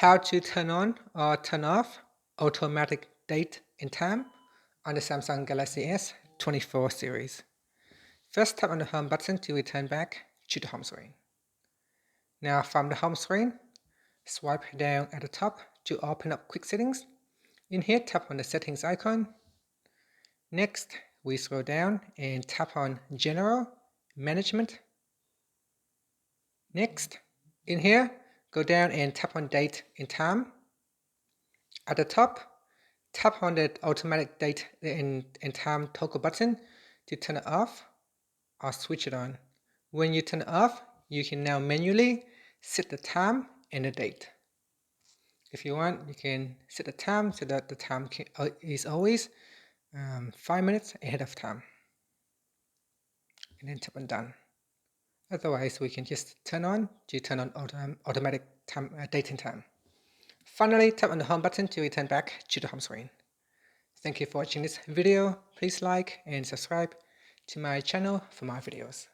How to turn on or turn off automatic date and time on the Samsung Galaxy S24 series. First, tap on the home button to return back to the home screen. Now from the home screen, swipe down at the top to open up quick settings. In here, tap on the settings icon. Next, we scroll down and tap on General Management. Next, in here, go down and tap on Date and Time. At the top, tap on the automatic date and time toggle button to turn it off or switch it on. When you turn it off, you can now manually set the time and the date. If you want, you can set the time so that the time is always 5 minutes ahead of time. And then tap on done. Otherwise, we can just turn on automatic time, date and time. Finally, tap on the home button to return back to the home screen. Thank you for watching this video. Please like and subscribe to my channel for more videos.